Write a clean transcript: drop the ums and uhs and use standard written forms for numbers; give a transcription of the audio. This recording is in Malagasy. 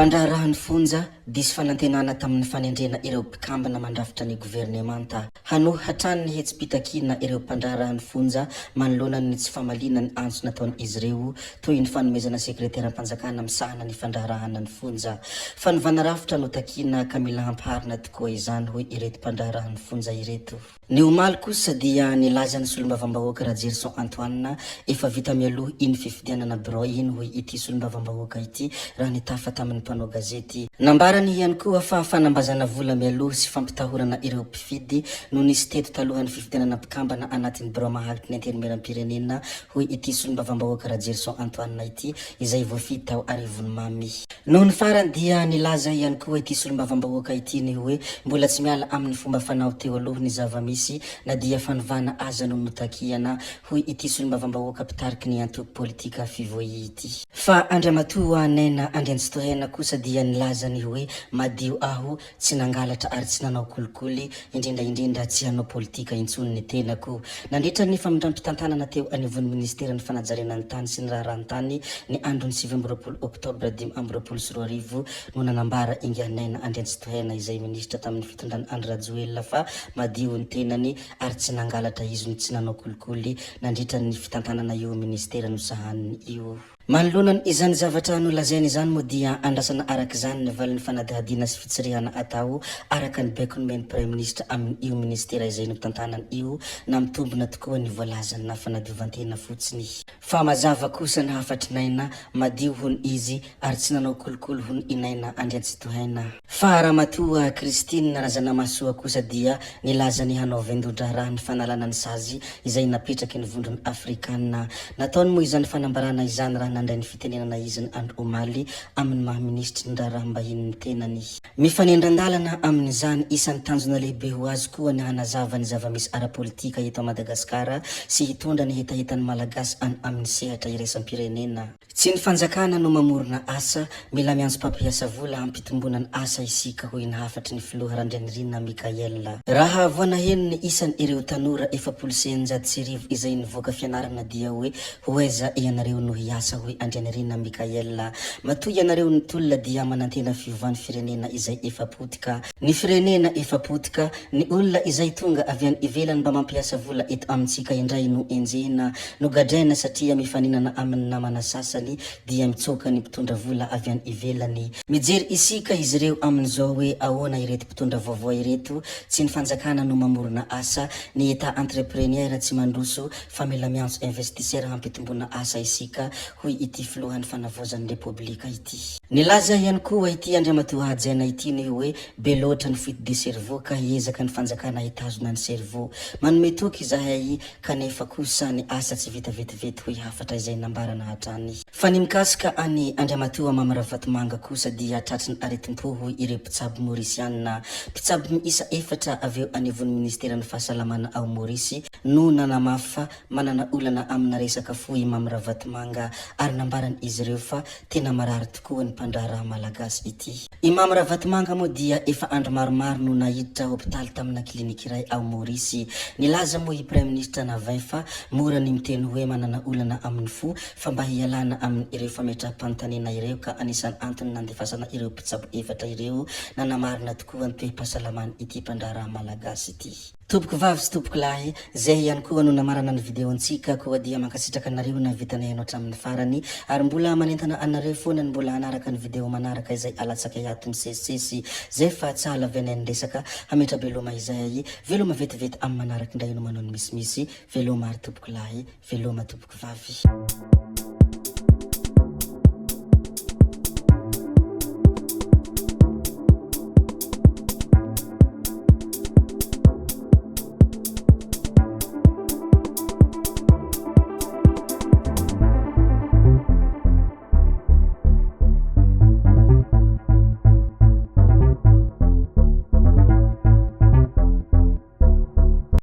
Mpandraharahan'ny fonja disy fanantenana tamin'ny fanendrena ireo mpikambana mandrafitra ny governemanta. Hanohy hatrany ny hetsy-pitakina ireo mpandraharahan'ny fonja manoloana ny tsy famalinany antso nataon'izy ireo toy ny fanomezana sekretera-mpanjakana misahana ny fandraharahana ny fonja. Fanovana rafitra no takina ka mila hamparina tokoa izany hoe ireto mpandraharahan'ny fonja ireto. Ny omaly kosa dia nilazany solombavambahoaka Rajerson Antoine efa vita mialoha iny fifidianana biro iny hoe ity solombavambahoaka ity raha nitafa tamin'ny mpanao gazety. Nambarany ihany koa fa fanambazana vola mialoha sy fampitahorana ireo mpifidy no nisy teto talohan'ny fifidianana mpikambana anatin'ny biro mahalitry ny anterimeram-pirenena hoe ity solombavambahoaka Rajerson Antoine ity izay voafidy tao Arivony Mamy. Noho ny farany dia nilaza ihany koa ity solombavambahoaka ity ny hoe mbola tsy miala amin'ny fomba fanao teo aloha ny zava-misy na dia fanovana aza no notakiana hoe ity solombavambahoaka mpitariky ny antoko politika fivoy ity. Fa Andriamatoa Nena Andriantsitohena kosa dia nilazany hoe madio aho tsy nangalatra ary tsy nanao kolikoly indrindra tsy hanao politika intsony ny tenako. Nandritra ny famindram-pitantanana teo anivon'ny ministeran'ny fanajarena ny tany sy ny raharahantany ny andron'ny 7 Oktobra 2024 no nanambara inga Nena Andriantsitohena izay minisitra tamin'ny fitondrany Andry Rajoelina fa madio ny tenany ary tsy nangalatra izy tsy nanao kolikoly nandritra ny fitantanana io ministera no sahaniny io. Manoloana izany zavatra nolazainy izany moa dia andrasana araka izany ny valin'ny fanadihadiana sy fitsirihana atao araka ny baiko nomeny Premier Ministre amin'io ministera izay notantanany io na mitombina tokoa ny voalazany na fanadiovantena fotsiny. Fa mazava kosa ny hafatrinaina madio hony izy ary tsy nanao kolikoly hony inaina Andriantsitohena. Fa Ramatoa Christine Razanamasoa kosa dia nilazany hanao vendondra raha ny fanalana ny sazy izay napetraky ny vondrony Afrikanina. Nataony moa izany fanambarana izany raha nandray ny fitenenana izy ny Andro Omaly amin'ny maha-ministry ny raharaham-bahiny ny tenany. Mifanendran-dalana amin'izany isan'ny tanjona lehibe ho azy koa ny hanazava ny zava-misy ara-politika eto Madagasikara sy hitondra ny hetahetan'ny malagasy any amin'ny sehatra iraisam-pirenena. Tsy ny fanjakana no mamorona asa, mila miantso mpampiasa vola hampitombonany asa isika hoy ny hafatry ny filoha Randrianirina Mikaela. Raha voanaheno ny isan'ny ireo tanora 790 izay nivoaka fianarana dia hoe hoeza ianareo no hiasa hoe Andrianirina Mikaela. Matoy ianareo ny tolona dia manantena fiovan'ny firenena izay efapotika. Ny firenena efapotika, ny olona izay tonga avy any ivelany mba mampiasa vola eto amintsika indray no enjena no gadraina satria mifaninana amin'ny namana sasany dia mitsoka ny mpitondra vola avy any ivelany. Mijery isika izy ireo amin'izao hoe ahoana ireto mpitondra vaovao ireto, tsy ny fanjakana no mamorona asa, ny eta entrepreneur tsy mandroso fa mila miantso investisseur hampitombona asa isika hoy ity filohan'ny fanavozan'ny republika ity. Nilaza ihany koa ity Andriamatoa Hajaina ity ny hoe be loatra ny fuite de cerveau ka hiezaka ny fanjakana hitazona ny cerveau. Manome toky izahay kanefa kosa ny asa tsy vita vetivety hoe hafatra izay nambarana hatrany. Fa ny mikasika any Andriamatoa Mamarafatomanga kosa dia tratry ny aretim-po hoy ireo mpitsabo Mauritianina. Mpitsabo miisa 4 aveo anivon'ny ministeran'ny fahasalamana ao Maurice no nanamafa manana olana amina resaka fohy Mamarafatomanga ary nambarany izy ireo fa tena marary tokoa ny mpandraharaha malagasy ity. I Mamarafatomanga moa dia efa andro maromaro no nahiditra hopitaly tamina klinika iray ao Maurice. Nilaza moa i Premier Ministre Navain fa mora ny miteny hoe manana olana amin'ny fo fa mba hialana amin'ny ireo fametraha-pantanena ireo ka anisany antony nandefasana ireo mpitsabo 4 ireo nanamarina tokoa ny toe-pahasalamany ity mpandraharaha malagasy ity. Tompoko vavy sy tompoko lahy, zay ihany koa no namarana ny videontsika koa dia mankasitraka anareo na vitanay hatramin'ny farany ary mbola manentana anareo foana ny mbola hanaraka ny video manaraka izay alatsaka hiato misesisesy zay fa tsy halavy ny resaka hametra veloma izay veloma vetivety amin'ny manaraka indray no manao ny misimisy veloma ary tompoko lahy veloma tompoko vavy.